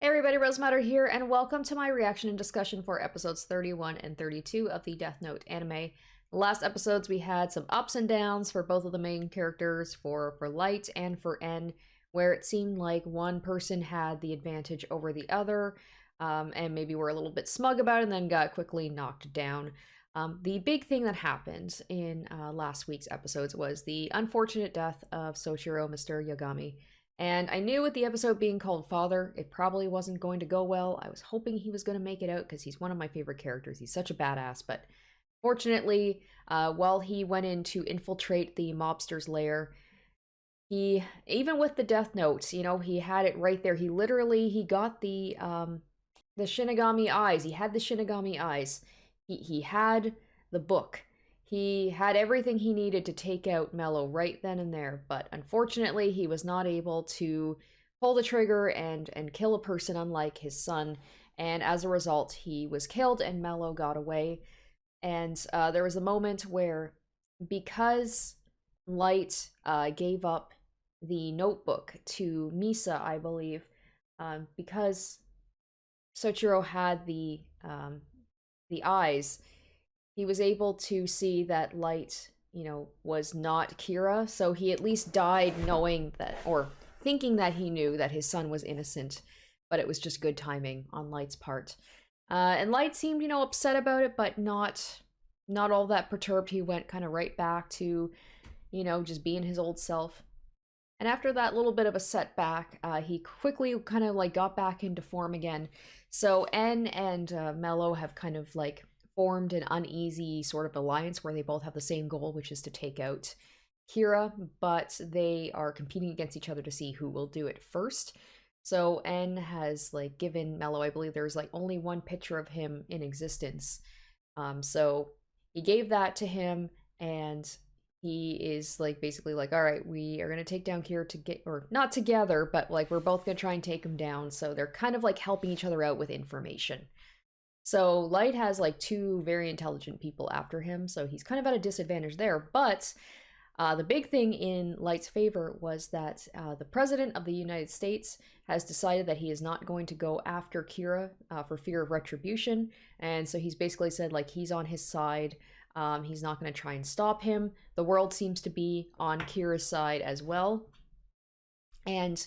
Hey everybody, Rosematter here, and welcome to my reaction and discussion for episodes 31 and 32 of the Death Note anime. The last episodes we had some ups and downs for both of the main characters, for Light and for En, where it seemed like one person had the advantage over the other, and maybe were a little bit smug about it and then got quickly knocked down. The big thing that happened in last week's episodes was the unfortunate death of Soichiro, Mr. Yagami. And I knew with the episode being called Father, it probably wasn't going to go well. I was hoping he was going to make it out because he's one of my favorite characters. He's such a badass, but fortunately, while he went in to infiltrate the mobster's lair, he, even with the death notes, he had it right there. He got the Shinigami eyes. He had the Shinigami eyes. He had the book. He had everything he needed to take out Mello right then and there, but unfortunately he was not able to pull the trigger and kill a person unlike his son, and as a result he was killed and Mello got away. And there was a moment where, because Light gave up the notebook to Misa, I believe, because Soichiro had the eyes, he was able to see that Light, was not Kira, so he at least died knowing that, or thinking that he knew that his son was innocent, but it was just good timing on Light's part. And Light seemed, upset about it, but not all that perturbed. He went kind of right back to, just being his old self. And after that little bit of a setback, he quickly kind of got back into form again. So En and Mello have kind of formed an uneasy sort of alliance where they both have the same goal, which is to take out Kira, but they are competing against each other to see who will do it first. So En has given Mello, I believe there's only one picture of him in existence. So he gave that to him, and he is basically all right, we are going to take down Kira or not together, but we're both going to try and take him down. So they're kind of helping each other out with information. So Light has two very intelligent people after him, so he's kind of at a disadvantage there. But the big thing in Light's favor was that the President of the United States has decided that he is not going to go after Kira for fear of retribution. And so he's basically said he's on his side. He's not going to try and stop him. The world seems to be on Kira's side as well. And,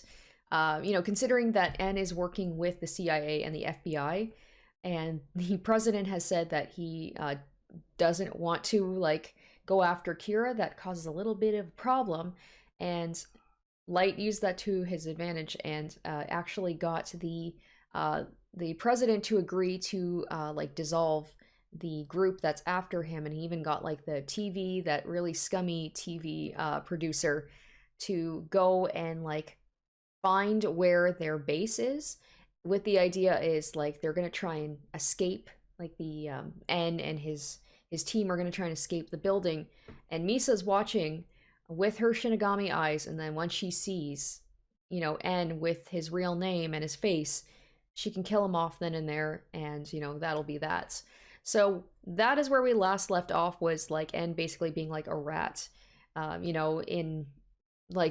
considering that En is working with the CIA and the FBI, and the president has said that he doesn't want to go after Kira, that causes a little bit of a problem. And Light used that to his advantage and actually got the president to agree to dissolve the group that's after him. And he even got the TV, that really scummy TV producer, to go and find where their base is, with the idea is they're gonna try and escape, the En and his team are gonna try and escape the building, and Misa's watching with her Shinigami eyes, and then once she sees En with his real name and his face, she can kill him off then and there, and that'll be that. So that is where we last left off, was En basically being a rat, in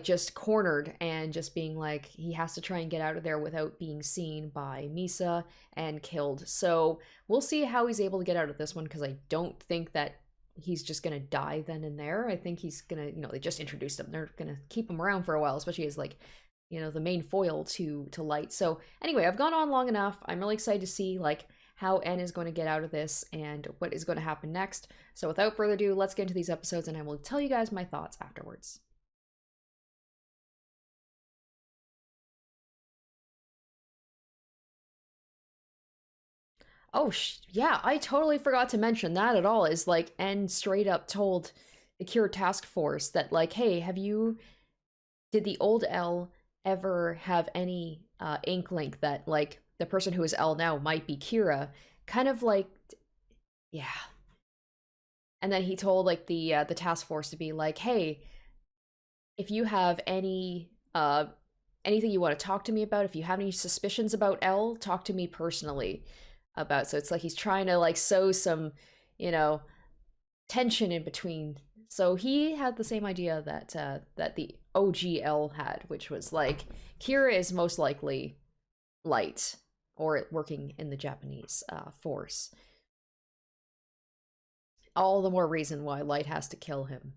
just cornered, and just being he has to try and get out of there without being seen by Misa and killed. So we'll see how he's able to get out of this one, because I don't think that he's just gonna die then and there. I think he's gonna, they just introduced him, they're gonna keep him around for a while, especially as the main foil to Light. So anyway, I've gone on long enough. I'm really excited to see how En is going to get out of this and what is going to happen next. So without further ado, let's get into these episodes, and I will tell you guys my thoughts afterwards. Oh, yeah, I totally forgot to mention that at all. Is En straight up told the Cure Task Force that, hey, did the old L ever have any inkling that, the person who is L now might be Kira? Kind of yeah. And then he told, the task force to be hey, if you have anything you want to talk to me about, if you have any suspicions about L, talk to me personally about. So it's he's trying to sow some tension in between. So he had the same idea that that the OGL had, which was Kira is most likely Light, or working in the Japanese force. All the more reason why Light has to kill him.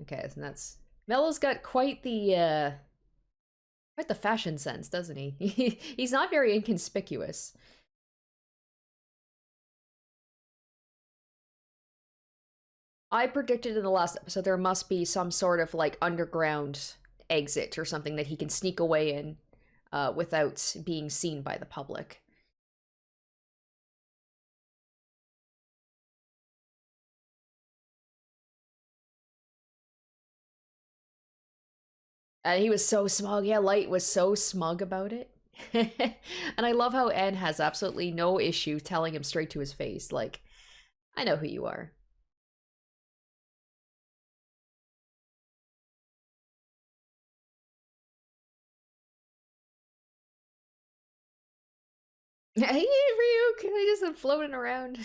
Okay, so that's Mello's got quite the fashion sense, doesn't he? He's not very inconspicuous. I predicted in the last episode there must be some sort of like underground exit or something that he can sneak away in without being seen by the public. And he was so smug. Yeah, Light was so smug about it. And I love how N has absolutely no issue telling him straight to his face, like, I know who you are. Hey, Ryuk, they just floating around.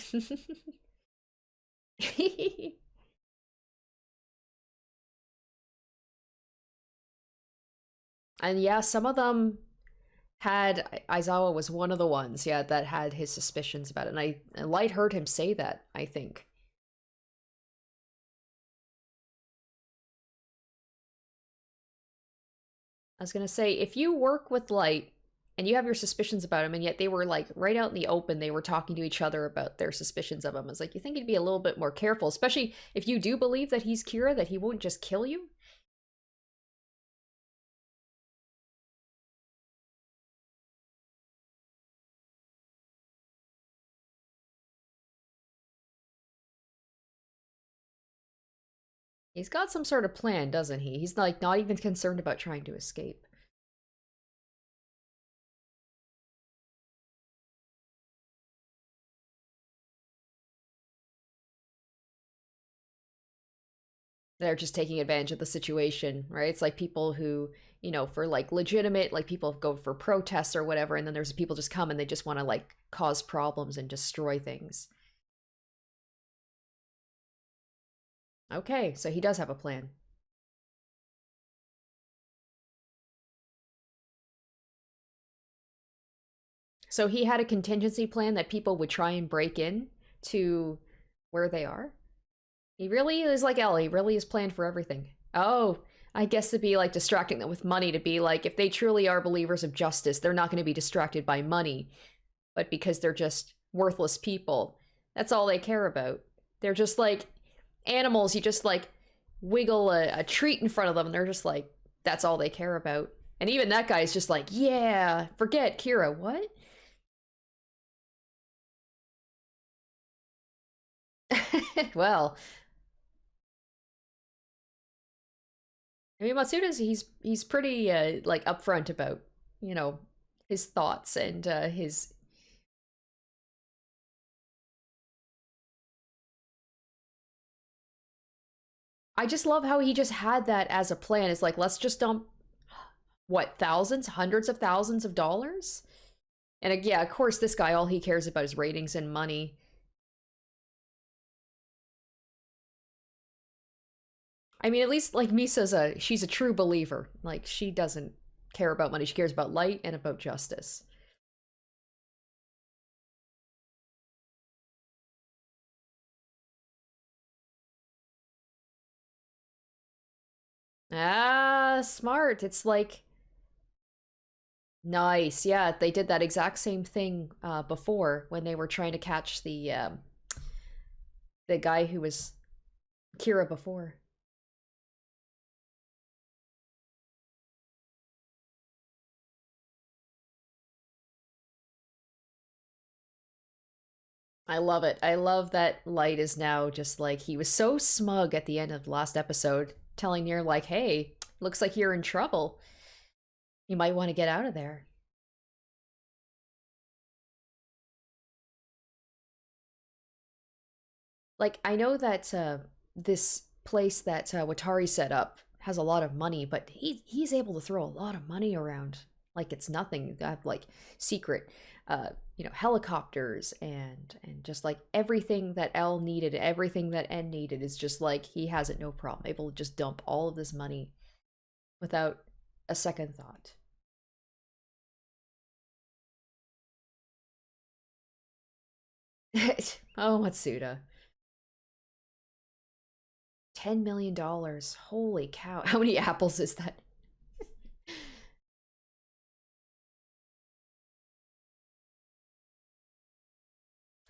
And yeah, some of them had Aizawa was one of the ones, yeah, that had his suspicions about it. And Light heard him say that, I think. I was gonna say, if you work with Light and you have your suspicions about him, and yet they were like right out in the open, they were talking to each other about their suspicions of him. It's like you think he'd be a little bit more careful, especially if you do believe that he's Kira, that he won't just kill you. He's got some sort of plan, doesn't he? He's like not even concerned about trying to escape. They're just taking advantage of the situation, right? It's like people who, for like legitimate, like people go for protests or whatever, and then there's people just come and they just want to like cause problems and destroy things. Okay, so he does have a plan. So he had a contingency plan that people would try and break in to where they are. He really is like Ellie, really is planned for everything. Oh, I guess to be like distracting them with money, to be like, if they truly are believers of justice, they're not going to be distracted by money, but because they're just worthless people. That's all they care about. They're just like animals. You just like wiggle a treat in front of them, and they're just like, that's all they care about. And even that guy is just like, yeah, forget Kira. What? Well, I mean, Matsuda's he's pretty like upfront about you know his thoughts and his. I just love how he just had that as a plan. It's like let's just dump what thousands, hundreds of thousands of dollars, and yeah, of course, this guy all he cares about is ratings and money. I mean, at least like Misa's she's a true believer. Like she doesn't care about money. She cares about light and about justice. Ah, smart. It's like nice. Yeah, they did that exact same thing before when they were trying to catch the guy who was Kira before. I love it. I love that Light is now just like he was so smug at the end of the last episode, telling Nier like, "Hey, looks like you're in trouble. You might want to get out of there." Like I know that this place that Watari set up has a lot of money, but he's able to throw a lot of money around like it's nothing. Like secret. helicopters and just like everything that L needed, everything that N needed is just like he has it no problem, able to just dump all of this money without a second thought. Oh, Matsuda. $10 million. Holy cow. How many apples is that?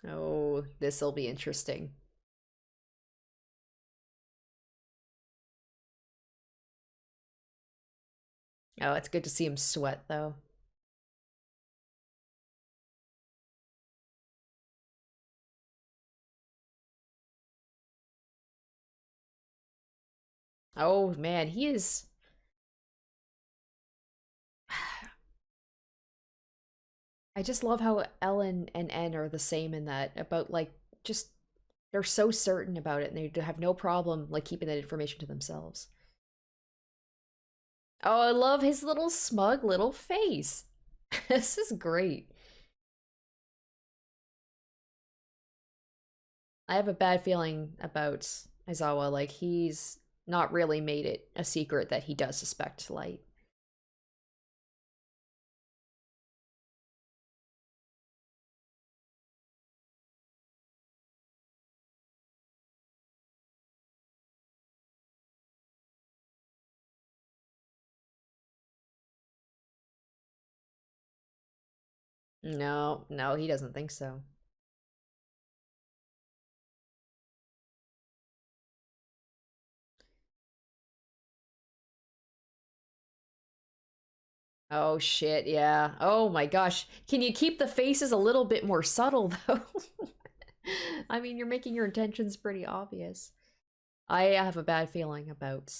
Oh, this'll be interesting. Oh, it's good to see him sweat, though. Oh, man, he is. I just love how Ellen and N are the same in that, about like, just they're so certain about it and they have no problem like keeping that information to themselves. Oh, I love his little smug little face. This is great. I have a bad feeling about Aizawa. Like, he's not really made it a secret that he does suspect Light. No, no, he doesn't think so. Oh shit, yeah. Oh my gosh. Can you keep the faces a little bit more subtle though? I mean, you're making your intentions pretty obvious. I have a bad feeling about.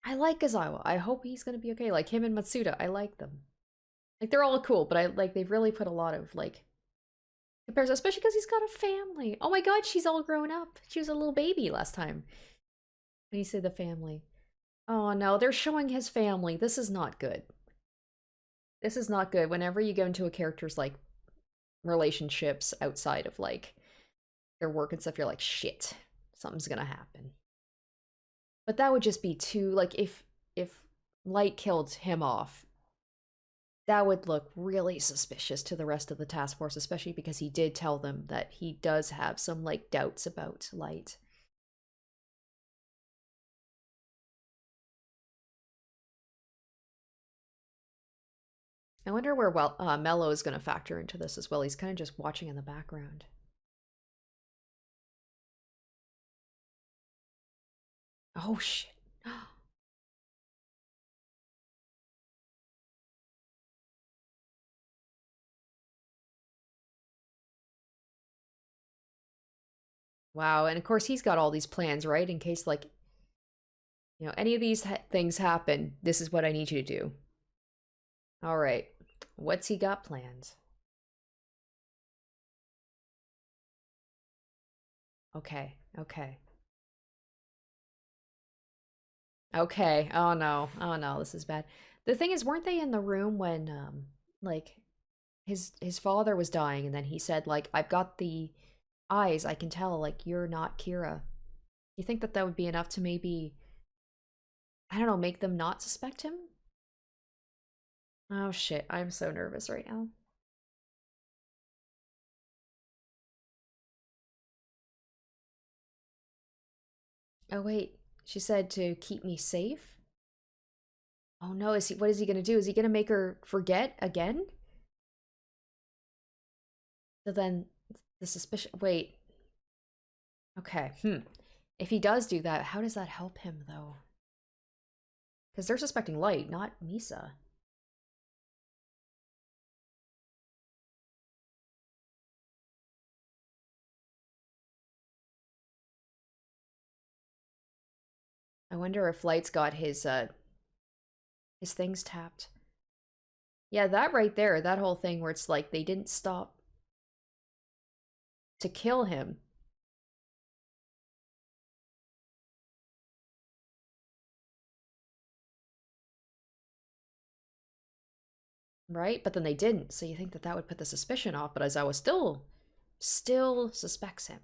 I like Gazawa. I hope he's gonna be okay. Like him and Matsuda, I like them. Like they're all cool, but I like they've really put a lot of like comparison, especially because he's got a family. Oh my god, she's all grown up. She was a little baby last time. When you say the family. Oh no, they're showing his family. This is not good. This is not good. Whenever you go into a character's like relationships outside of like their work and stuff, you're like, shit, something's gonna happen. But that would just be too like if Light killed him off, that would look really suspicious to the rest of the task force, especially because he did tell them that he does have some like doubts about Light. I wonder where Mello is going to factor into this as well. He's kind of just watching in the background. Oh shit. Wow, and of course he's got all these plans, right? In case like, any of these things happen, this is what I need you to do. All right. What's he got planned? Okay. Okay. Okay. Oh no. Oh no, this is bad. The thing is, weren't they in the room when like his father was dying and then he said like I've got the eyes, I can tell like you're not Kira. You think that that would be enough to maybe, I don't know, make them not suspect him? Oh shit, I'm so nervous right now. Oh wait, she said to keep me safe? Oh no, what is he gonna do? Is he gonna make her forget again? So then the suspicion, wait. Okay, If he does do that, how does that help him though? Because they're suspecting Light, not Misa. I wonder if Light's got his things tapped. Yeah, that right there, that whole thing where it's like they didn't stop to kill him. right? But then they didn't, so you think that that would put the suspicion off, but Aizawa still suspects him.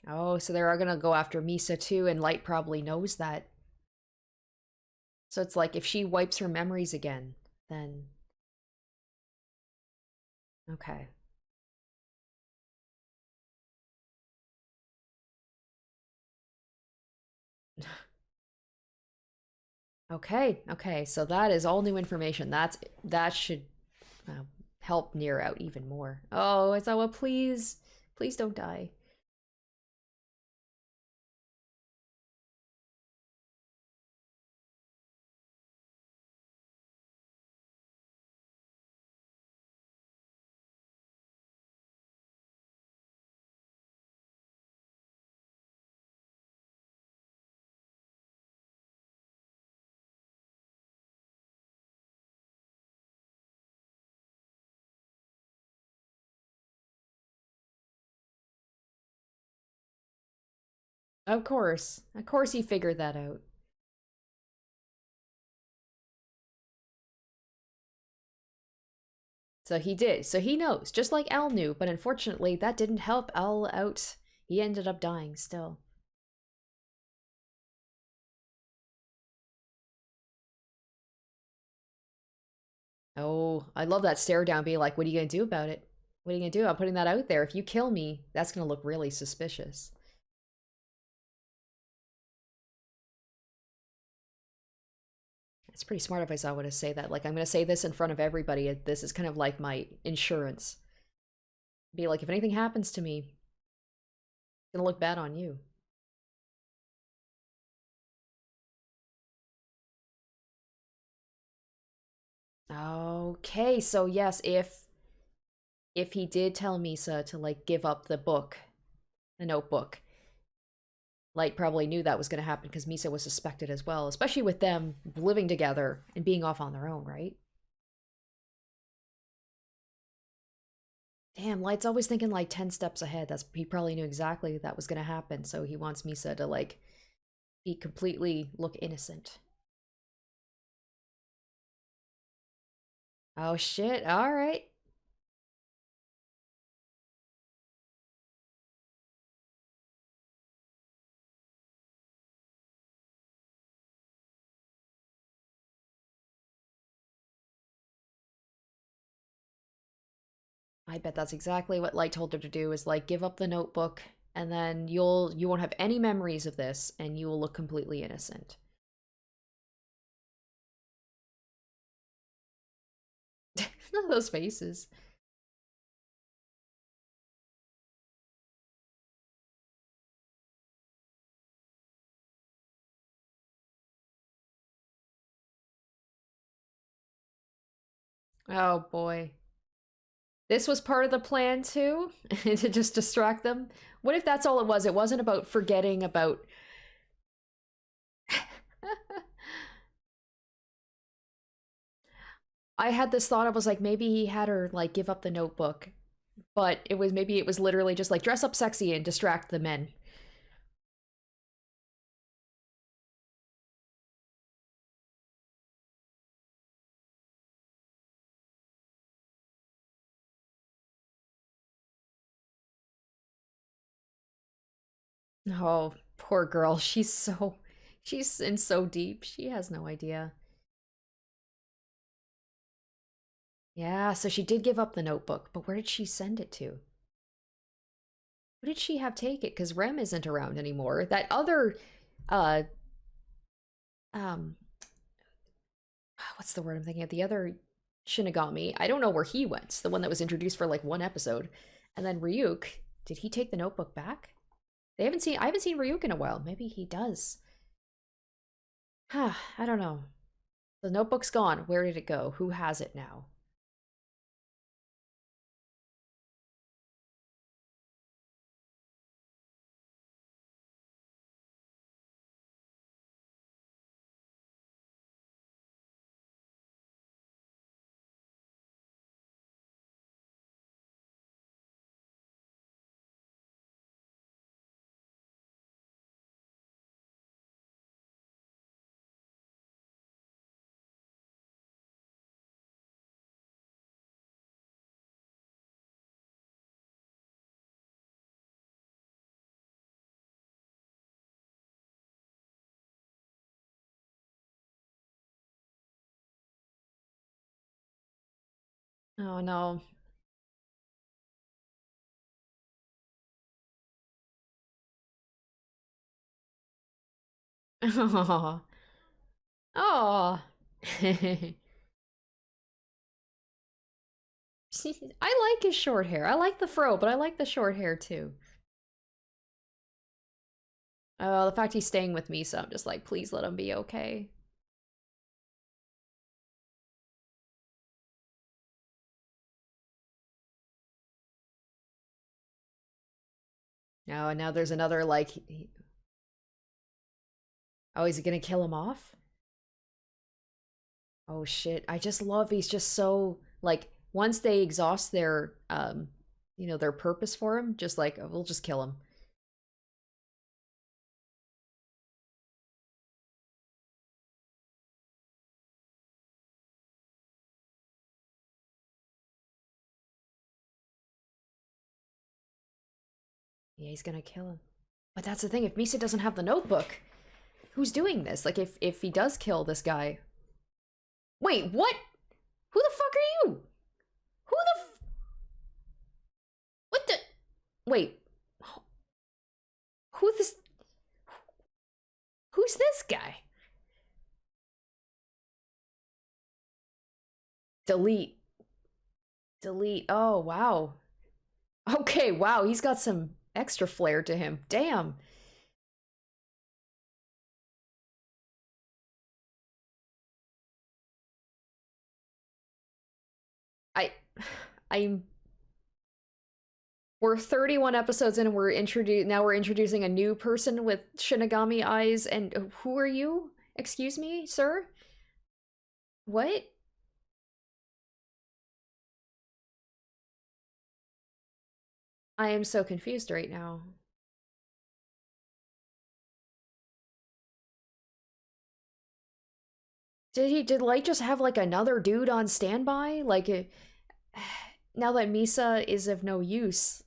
Oh, so they're gonna go after Misa too, and Light probably knows that. So it's like if she wipes her memories again, then okay. Okay, okay. So that is all new information. That should uh, help Nier out even more. Oh, Aizawa, please, please don't die. Of course, he figured that out. So he did. So he knows, just like Al knew. But unfortunately, that didn't help Al out. He ended up dying still. Oh, I love that stare down being like, what are you going to do about it? What are you going to do? I'm putting that out there. If you kill me, that's going to look really suspicious. It's pretty smart of Aizawa to say that. Like, I'm going to say this in front of everybody. This is kind of like my insurance. Be like, if anything happens to me, it's going to look bad on you. Okay, so yes, if he did tell Misa to like give up the book, the notebook, Light probably knew that was going to happen because Misa was suspected as well, especially with them living together and being off on their own, right? Damn, Light's always thinking like 10 steps ahead. That's he probably knew exactly that was going to happen, so he wants Misa to like be completely look innocent. Oh shit. All right. I bet that's exactly what Light told her to do is like give up the notebook and then you won't have any memories of this and you will look completely innocent. Those faces. Oh boy. This was part of the plan too, to just distract them. What if that's all it was? It wasn't about forgetting about. I had this thought. I was like, maybe he had her like give up the notebook, but it was maybe it was literally just like dress up sexy and distract the men. Oh, poor girl. She's in so deep. She has no idea. Yeah, so she did give up the notebook, but where did she send it to? Who did she have take it? Because Rem isn't around anymore. That other, uh, um, what's the word I'm thinking of? The other Shinigami. I don't know where he went. The one that was introduced for like one episode. And then Ryuk, did he take the notebook back? I haven't seen Ryuk in a while. Maybe he does. I don't know. The notebook's gone. Where did it go? Who has it now? Oh no. Oh. Oh. I like his short hair. I like the fro, but I like the short hair too. The fact he's staying with me, so I'm just like, please let him be okay. Oh, and now there's another like, oh, is he gonna kill him off? Oh shit! I just love he's just so like once they exhaust their their purpose for him, just like we'll just kill him. Yeah, he's gonna kill him. But that's the thing. If Misa doesn't have the notebook, who's doing this? Like, if he does kill this guy, wait, what? Who the fuck are you? Who the what the? Wait, who this? Who's this guy? Delete, delete. Oh wow. Okay, wow. He's got some extra flair to him. Damn. I, I'm we're 31 episodes in and we're introducing a new person with Shinigami eyes and who are you? Excuse me, sir? What? I am so confused right now. Did Light just have like another dude on standby? Like now that Misa is of no use,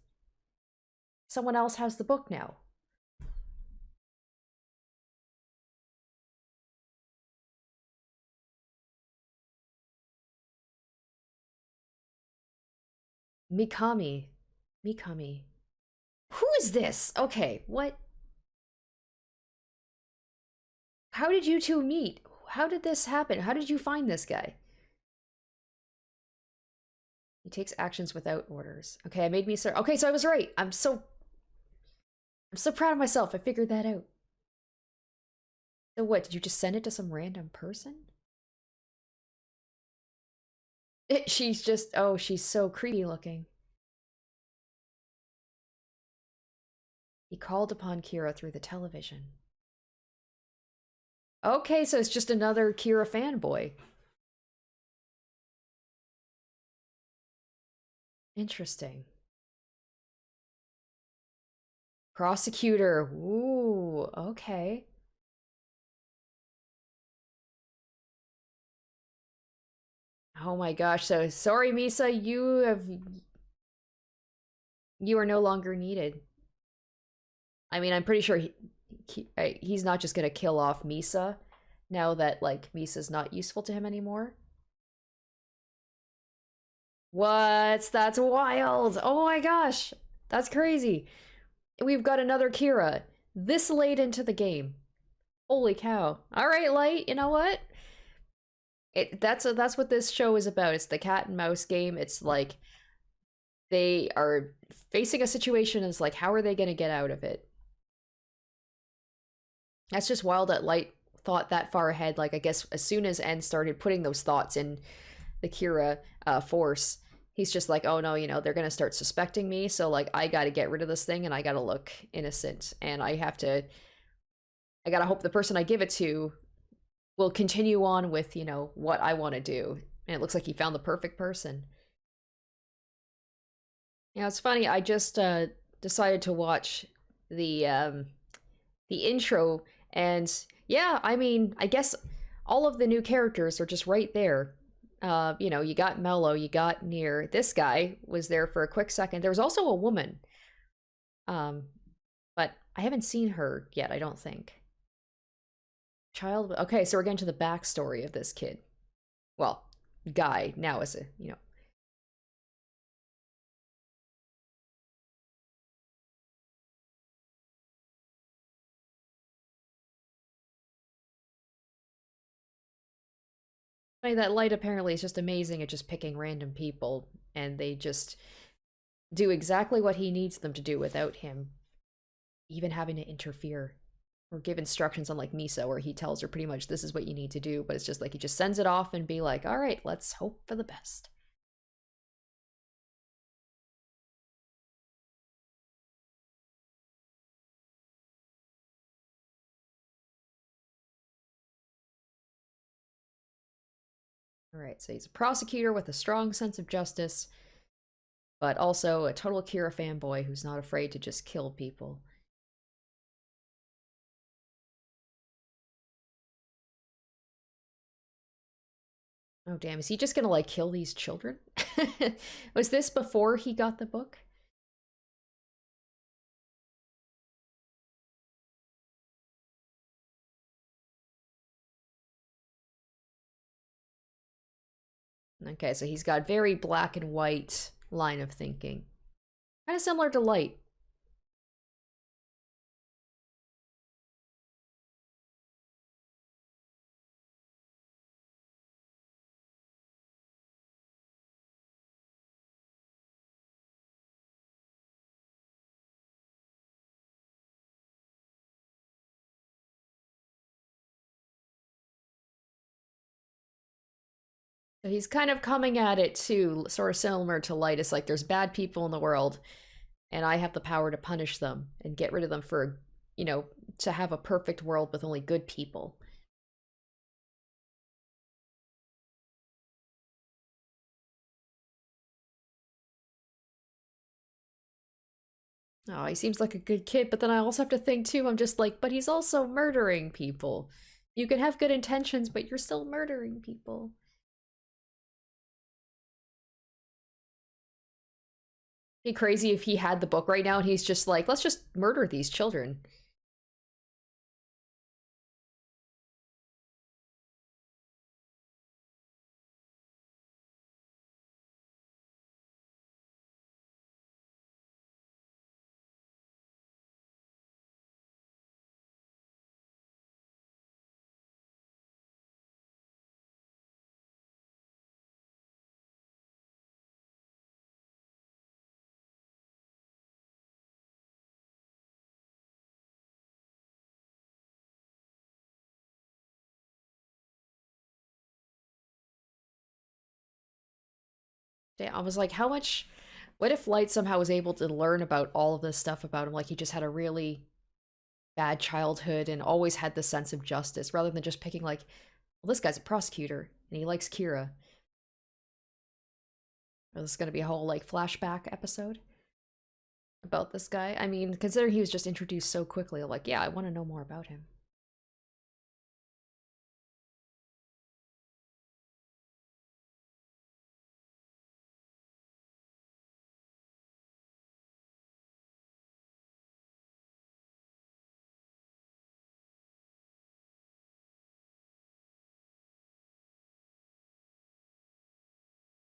someone else has the book now. Mikami. Mikami. Who is this? Okay, what? How did you two meet? How did this happen? How did you find this guy? He takes actions without orders. Okay, I made me start. Okay, so I was right. I'm so proud of myself. I figured that out. So what? Did you just send it to some random person? She's just she's so creepy looking. He called upon Kira through the television. Okay, so it's just another Kira fanboy. Interesting. Prosecutor. Ooh, okay. Oh my gosh. So sorry, Misa, you are no longer needed. I mean, I'm pretty sure he's not just gonna kill off Misa now that like Misa's not useful to him anymore. What? That's wild. Oh my gosh. That's crazy. We've got another Kira this late into the game. Holy cow. All right, Light, you know what? That's what this show is about. It's the cat and mouse game. It's like they are facing a situation and it's like how are they going to get out of it? That's just wild that Light thought that far ahead. Like I guess as soon as N started putting those thoughts in the Kira force, he's just like, oh no, they're gonna start suspecting me, so like I gotta get rid of this thing and I gotta look innocent and I gotta hope the person I give it to will continue on with, what I want to do. And it looks like he found the perfect person. Yeah, it's funny, I just decided to watch the intro and yeah, I mean, I guess all of the new characters are just right there. You got Mello, you got Near. This guy was there for a quick second. There was also a woman, um, but I haven't seen her yet. I don't think. Child. Okay, so we're getting to the backstory of this kid. Well, guy now is a. That Light apparently is just amazing at just picking random people, and they just do exactly what he needs them to do without him even having to interfere or give instructions, on like Misa, where he tells her pretty much this is what you need to do, but it's just like he just sends it off and be like, all right, let's hope for the best. All right, so he's a prosecutor with a strong sense of justice, but also a total Kira fanboy who's not afraid to just kill people. Oh, damn. Is he just gonna, like, kill these children? Was this before he got the book? Okay, so he's got very black and white line of thinking. Kind of similar to Light. So he's kind of coming at it too, sort of similar to Light. It's like there's bad people in the world, and I have the power to punish them and get rid of them for, you know, to have a perfect world with only good people. Oh, he seems like a good kid, but then I also have to think too, I'm just like, but he's also murdering people. You can have good intentions, but you're still murdering people. Be crazy if he had the book right now and he's just like, let's just murder these children. I was like, how much. What if Light somehow was able to learn about all of this stuff about him? Like, he just had a really bad childhood and always had this sense of justice rather than just picking, like, well, this guy's a prosecutor and he likes Kira. Or this is going to be a whole, like, flashback episode about this guy. I mean, considering he was just introduced so quickly, I'm like, yeah, I want to know more about him.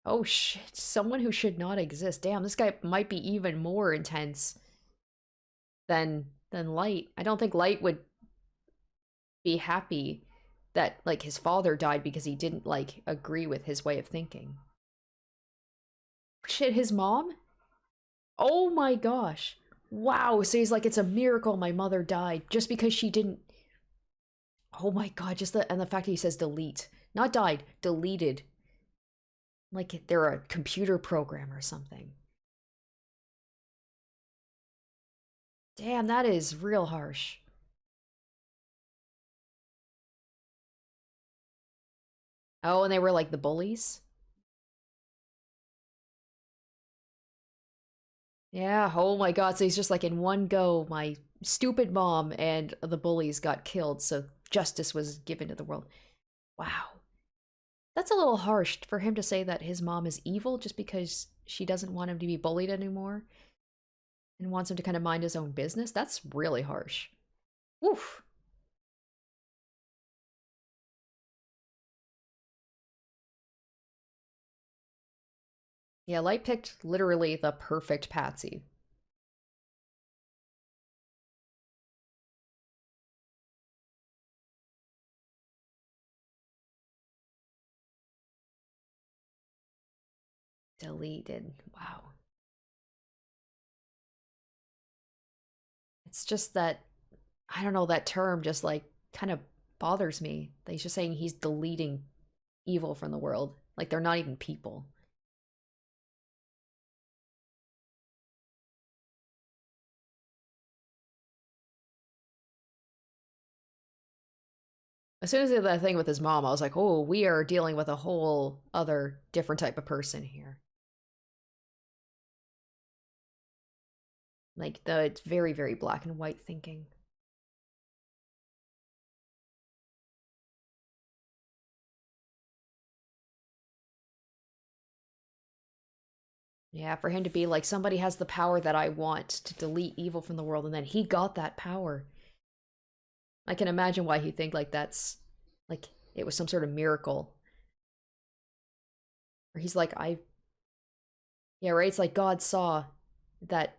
Oh shit, someone who should not exist. Damn, this guy might be even more intense than Light. I don't think Light would be happy that like his father died because he didn't like agree with his way of thinking. Shit, his mom? Oh my gosh. Wow, so he's like, it's a miracle my mother died just because she didn't. Oh my god, just the and the fact that he says delete. Not died, deleted. Like they're a computer program or something. Damn, that is real harsh. Oh, and they were like the bullies? Yeah, oh my god, so he's just like in one go, my stupid mom and the bullies got killed, so justice was given to the world. Wow. That's a little harsh for him to say that his mom is evil just because she doesn't want him to be bullied anymore and wants him to kind of mind his own business. That's really harsh. Oof. Yeah, Light picked literally the perfect patsy. Deleted. Wow. It's just that, I don't know, that term just like kind of bothers me. That he's just saying he's deleting evil from the world. Like they're not even people. As soon as he did that thing with his mom, I was like, oh, we are dealing with a whole other different type of person here. Like the it's very, very black and white thinking. Yeah, for him to be like, somebody has the power that I want to delete evil from the world, and then he got that power. I can imagine why he think like that's like it was some sort of miracle. Or he's like, I yeah, right? It's like God saw that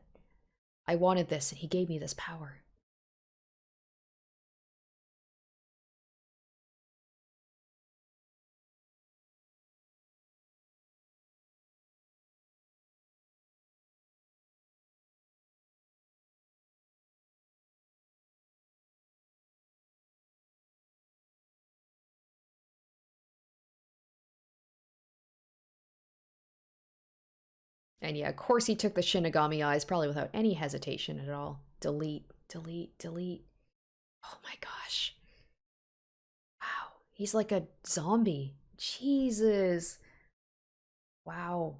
I wanted this and he gave me this power. And yeah, of course he took the Shinigami eyes probably without any hesitation at all. Delete, delete, delete. Oh my gosh. Wow. He's like a zombie. Jesus. Wow.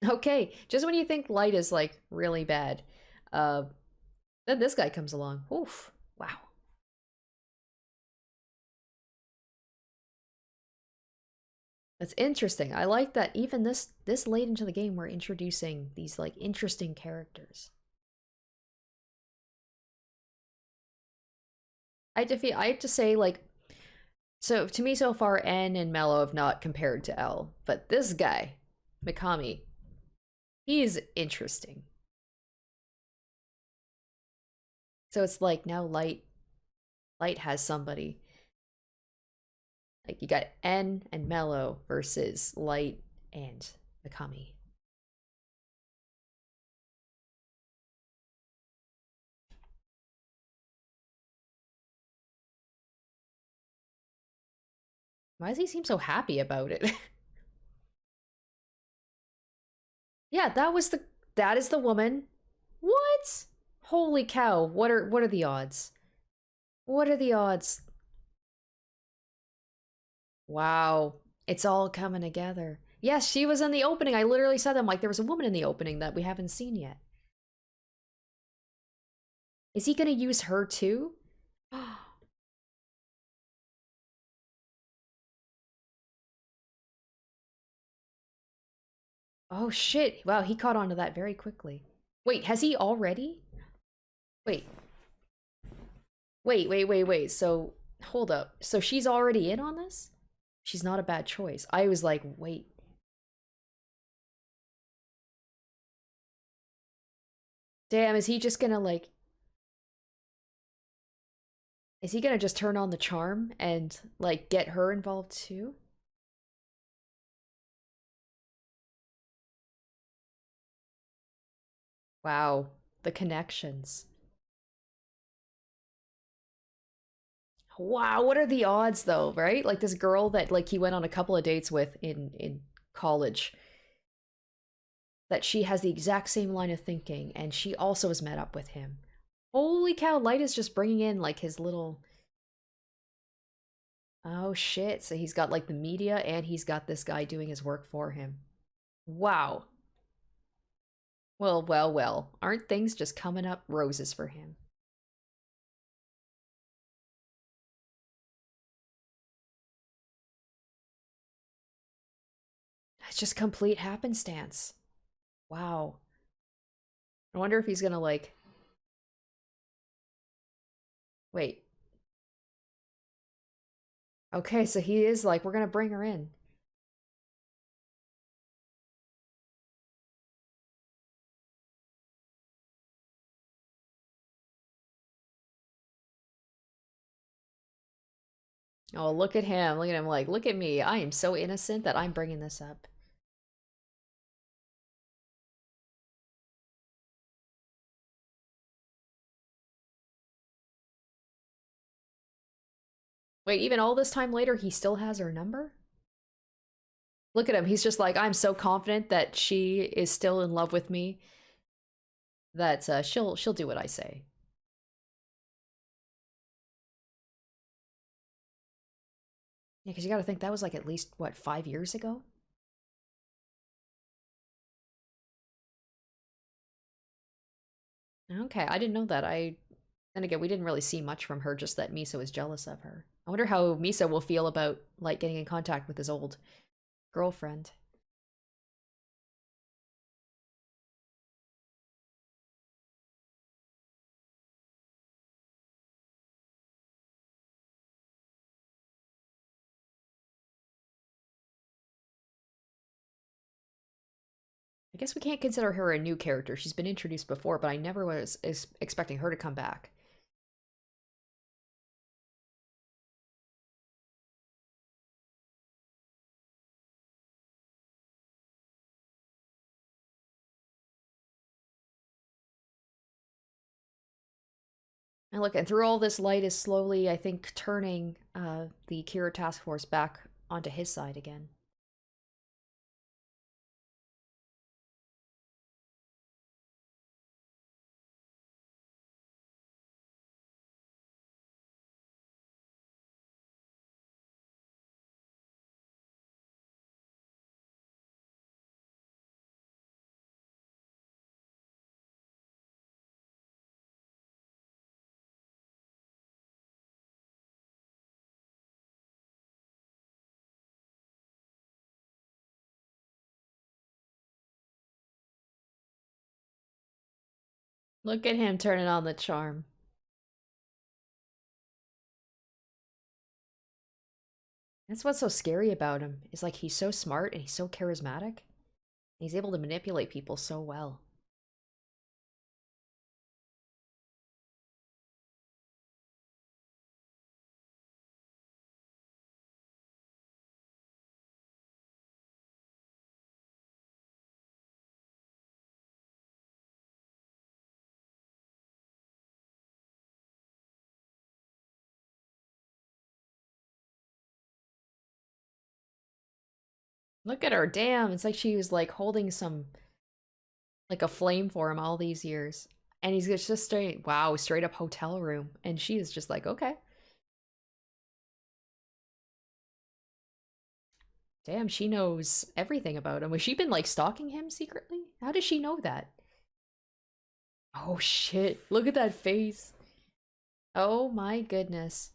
Okay, just when you think light is like really bad, uh, then this guy comes along. Oof. Wow. That's interesting. I like that even this late into the game we're introducing these like interesting characters. I have to say like so to me so far N and Mello have not compared to L, but this guy, Mikami, he's interesting. So it's like now Light has somebody. Like you got N and Mello versus Light and Mikami. Why does he seem so happy about it? Yeah, that is the woman. What? Holy cow. What are the odds? What are the odds? Wow. It's all coming together. Yes, she was in the opening. I literally said them like there was a woman in the opening that we haven't seen yet. Is he gonna use her too? Oh shit. Wow, he caught on to that very quickly. Wait, has he already? Wait. Wait. So, hold up. So she's already in on this? She's not a bad choice. I was like, wait. Damn, is he just gonna like is he gonna just turn on the charm and like get her involved too? Wow, the connections. Wow, what are the odds though, right? Like this girl that like he went on a couple of dates with in college, that she has the exact same line of thinking and she also has met up with him. Holy cow, Light is just bringing in like his little oh shit, so he's got like the media and he's got this guy doing his work for him. Wow. Well. Aren't things just coming up roses for him? It's just complete happenstance. Wow. I wonder if he's gonna like wait. Okay, so he is like, we're gonna bring her in. Oh, look at him. Look at him like, look at me. I am so innocent that I'm bringing this up. Wait, even all this time later, he still has her number? Look at him. He's just like, I'm so confident that she is still in love with me that she'll do what I say. Yeah, because you got to think that was like at least what 5 years ago. Okay, I didn't know that. Then again, we didn't really see much from her. Just that Misa was jealous of her. I wonder how Misa will feel about like getting in contact with his old girlfriend. I guess we can't consider her a new character. She's been introduced before, but I never was expecting her to come back. And look, and through all this, light is slowly, I think, turning the Kira task force back onto his side again. Look at him turning on the charm. That's what's so scary about him. Is like he's so smart and he's so charismatic. He's able to manipulate people so well. Look at her, damn! It's like she was like holding some like a flame for him all these years, and he's just straight wow, straight up hotel room, and she is just like okay, damn, she knows everything about him. Was she been like stalking him secretly? How does she know that? Oh shit! Look at that face. Oh my goodness.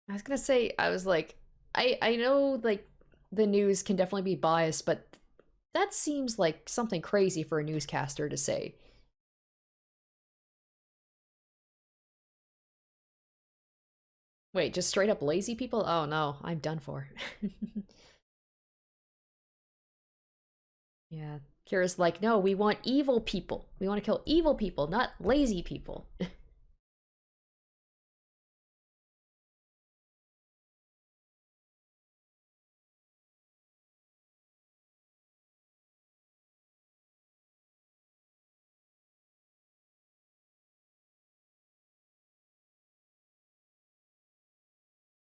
I was gonna say, I was like, I know like the news can definitely be biased, but that seems like something crazy for a newscaster to say. Wait, just straight up lazy people? Oh no, I'm done for. Yeah. Kira's like, no, we want evil people. We want to kill evil people, not lazy people.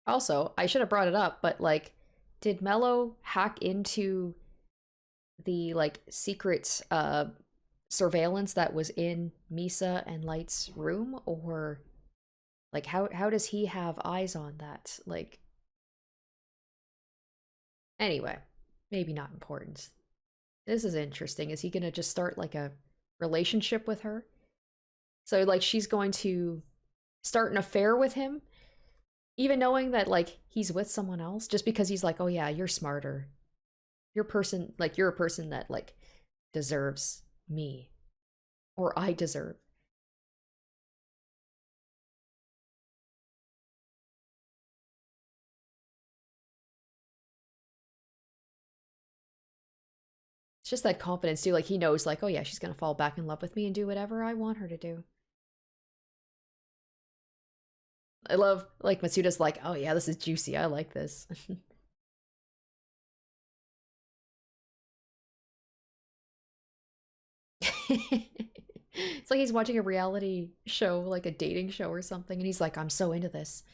Also, I should have brought it up, but like, did Mello hack into the like secret surveillance that was in Misa and Light's room, or like how does he have eyes on that? Like anyway, maybe not important. This is interesting. Is he gonna just start like a relationship with her? So like she's going to start an affair with him, even knowing that like he's with someone else, just because he's like, oh yeah, you're smarter. You're a person that like deserves me, or I deserve. It's just that confidence too. Like he knows, like, oh yeah, she's gonna fall back in love with me and do whatever I want her to do. I love like Matsuda's like, oh yeah, this is juicy. I like this. It's like he's watching a reality show, like a dating show or something, and he's like, I'm so into this.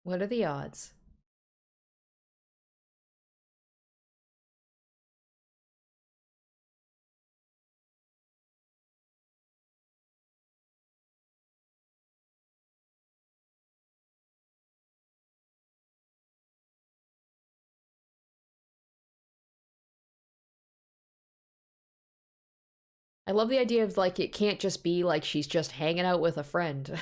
What are the odds? I love the idea of like it can't just be like she's just hanging out with a friend.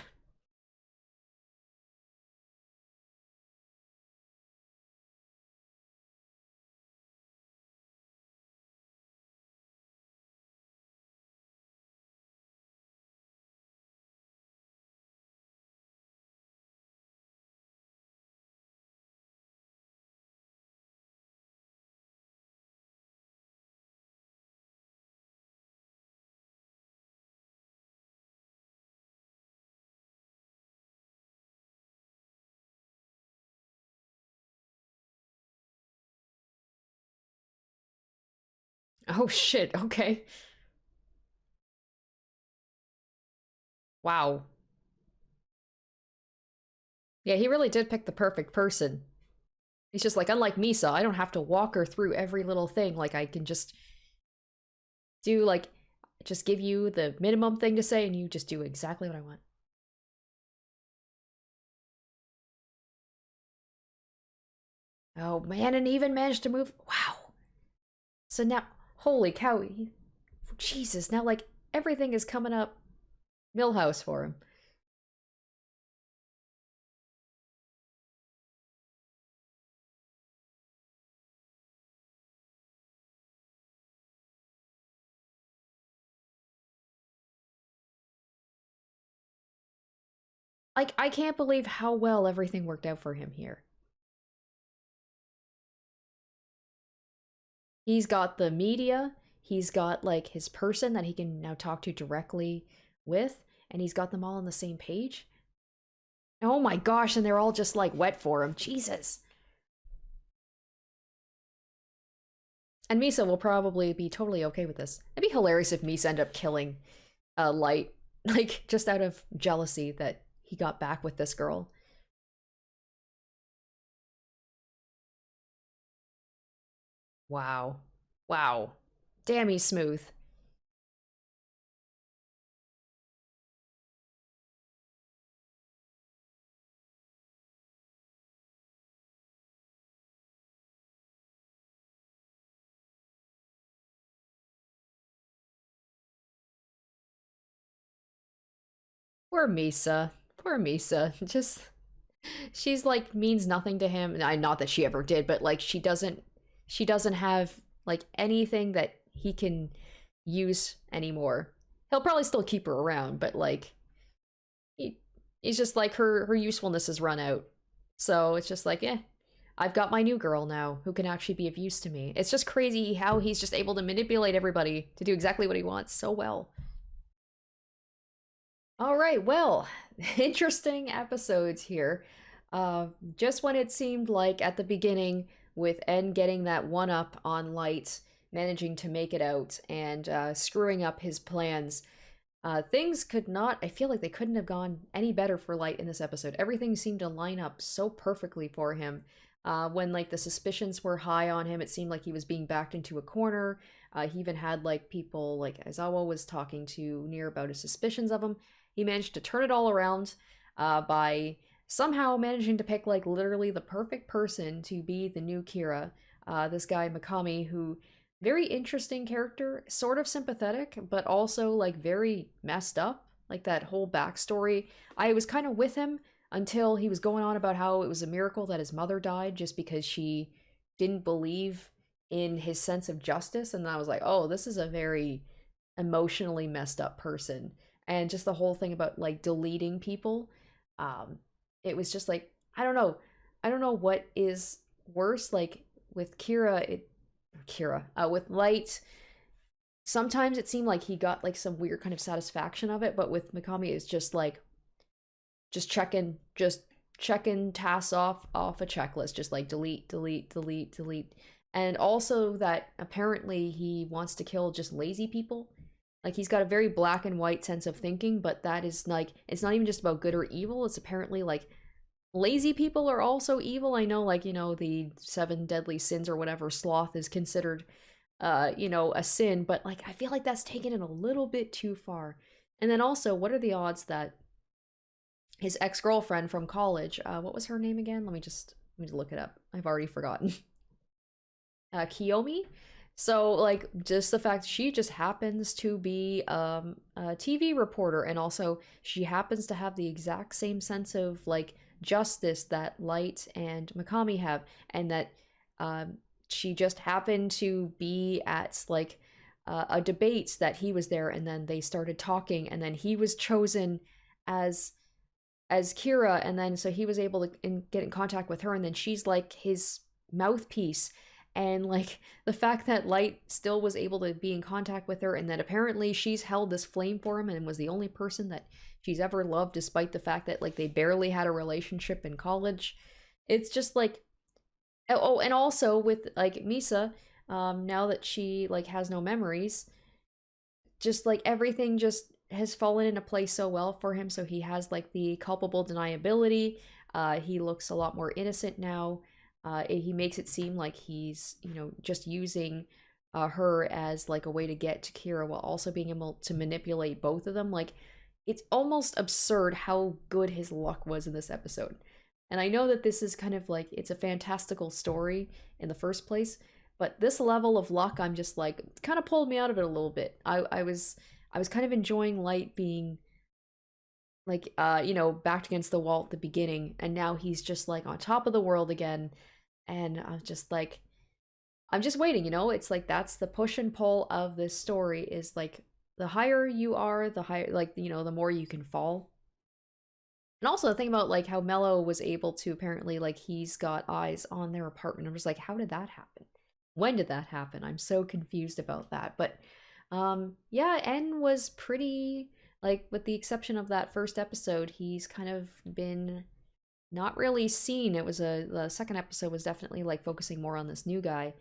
Oh shit, okay. Wow. Yeah, he really did pick the perfect person. He's just like, unlike Misa, I don't have to walk her through every little thing. Like, I can just do, like, just give you the minimum thing to say, and you just do exactly what I want. Oh, man, and even managed to move. Wow. So now, holy cow. Jesus, now, like, everything is coming up Millhouse for him. Like, I can't believe how well everything worked out for him here. He's got the media, he's got like his person that he can now talk to directly with, and he's got them all on the same page. Oh my gosh, and they're all just like wet for him. Jesus. And Misa will probably be totally okay with this. It'd be hilarious if Misa ended up killing Light, like just out of jealousy that he got back with this girl. Wow. Wow. Damn, he's smooth. Poor Misa. Poor Misa. Just she's like means nothing to him. And I not that she ever did, but like she doesn't have like anything that he can use anymore. He'll probably still keep her around, but like he, he's just like her usefulness has run out. So it's just like, I've got my new girl now who can actually be of use to me. It's just crazy how he's just able to manipulate everybody to do exactly what he wants so well. All right, well, interesting episodes here. Just when it seemed like at the beginning, with En getting that one up on Light, managing to make it out and screwing up his plans, Things could not, I feel like they couldn't have gone any better for Light in this episode. Everything seemed to line up so perfectly for him. When like the suspicions were high on him, it seemed like he was being backed into a corner. He even had like people like Aizawa was talking to Nier about his suspicions of him. He managed to turn it all around by somehow managing to pick like literally the perfect person to be the new Kira. This guy Mikami, who very interesting character, sort of sympathetic, but also like very messed up. Like that whole backstory. I was kind of with him until he was going on about how it was a miracle that his mother died just because she didn't believe in his sense of justice. And I was like, oh, this is a very emotionally messed up person. And just the whole thing about like deleting people. Um, it was just like, I don't know. I don't know what is worse. Like with with Light, sometimes it seemed like he got like some weird kind of satisfaction of it, but with Mikami, it's just like just checking tasks off a checklist, just like delete, delete, delete, delete. And also that apparently he wants to kill just lazy people. Like he's got a very black and white sense of thinking, but that is like it's not even just about good or evil. It's apparently like lazy people are also evil. I know, like, the seven deadly sins or whatever, sloth is considered, a sin, but like, I feel like that's taken it a little bit too far. And then also, what are the odds that his ex-girlfriend from college, what was her name again? Let me look it up. I've already forgotten. Kiyomi. So like just the fact she just happens to be a TV reporter, and also she happens to have the exact same sense of like justice that Light and Mikami have, and that she just happened to be at like a debate that he was there, and then they started talking, and then he was chosen as Kira, and then so he was able to get in contact with her, and then she's like his mouthpiece. And like the fact that Light still was able to be in contact with her, and that apparently she's held this flame for him and was the only person that she's ever loved, despite the fact that like they barely had a relationship in college. It's just like, oh, and also with like Misa, now that she like has no memories, just like everything just has fallen into place so well for him. So he has like the culpable deniability. He looks a lot more innocent now. He makes it seem like he's, just using her as like a way to get to Kira while also being able to manipulate both of them. Like, it's almost absurd how good his luck was in this episode. And I know that this is kind of like, it's a fantastical story in the first place, but this level of luck, I'm just like, kind of pulled me out of it a little bit. I was kind of enjoying Light being like, backed against the wall at the beginning, and now he's just like on top of the world again. And I was just like, I'm just waiting, it's like that's the push and pull of this story, is like the higher you are, the higher, like, the more you can fall. And also the thing about like how Mello was able to apparently, like, he's got eyes on their apartment. I'm just like, how did that happen? When did that happen? I'm so confused about that. But yeah, N was pretty, like, with the exception of that first episode, he's kind of been not really seen. It was the second episode was definitely like focusing more on this new guy.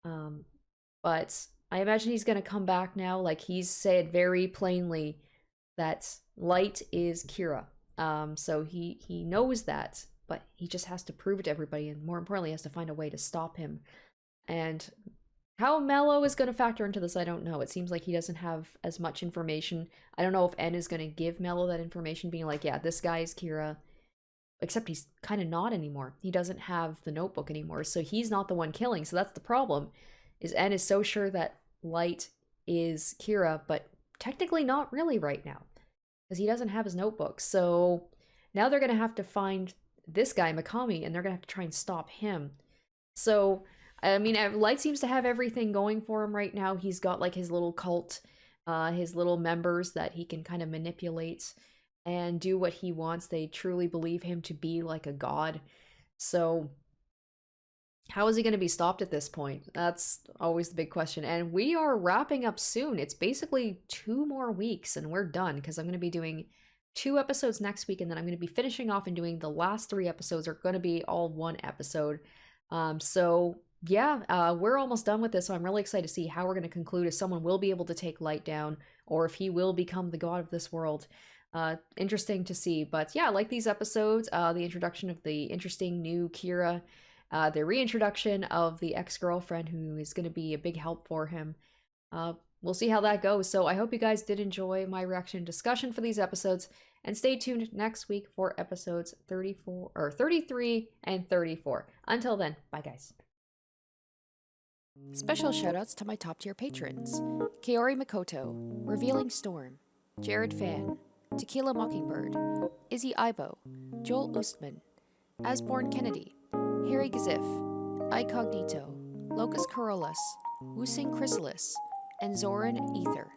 But I imagine he's gonna come back now. Like, he's said very plainly that Light is Kira. So he knows that, but he just has to prove it to everybody, and more importantly, has to find a way to stop him. And how Mello is going to factor into this, I don't know. It seems like he doesn't have as much information. I don't know if N is going to give Mello that information, being like, yeah, this guy is Kira. Except he's kind of not anymore. He doesn't have the notebook anymore, so he's not the one killing. So that's the problem, is N is so sure that Light is Kira, but technically not really right now, because he doesn't have his notebook. So now they're going to have to find this guy, Mikami, and they're going to have to try and stop him. So, I mean, Light seems to have everything going for him right now. He's got like his little cult, his little members that he can kind of manipulate and do what he wants. They truly believe him to be like a god. So how is he going to be stopped at this point? That's always the big question. And we are wrapping up soon. It's basically 2 more weeks and we're done, because I'm going to be doing 2 episodes next week, and then I'm going to be finishing off and doing the last 3 episodes are going to be all 1 episode. So yeah, we're almost done with this, so I'm really excited to see how we're going to conclude, if someone will be able to take Light down or if he will become the god of this world. Interesting to see. But yeah, I like these episodes. The introduction of the interesting new Kira, the reintroduction of the ex-girlfriend who is going to be a big help for him. We'll see how that goes. So I hope you guys did enjoy my reaction and discussion for these episodes, and stay tuned next week for episodes 34 or 33 and 34. Until then, bye guys. Special shoutouts to my top tier patrons: Kaori Makoto, Revealing Storm, Jared Fan, Tequila Mockingbird, Izzy Ibo, Joel Oostman, Asborn Kennedy, Harry Gazif, Icognito, Locus Corollas, Wusing Chrysalis, and Zoran Ether.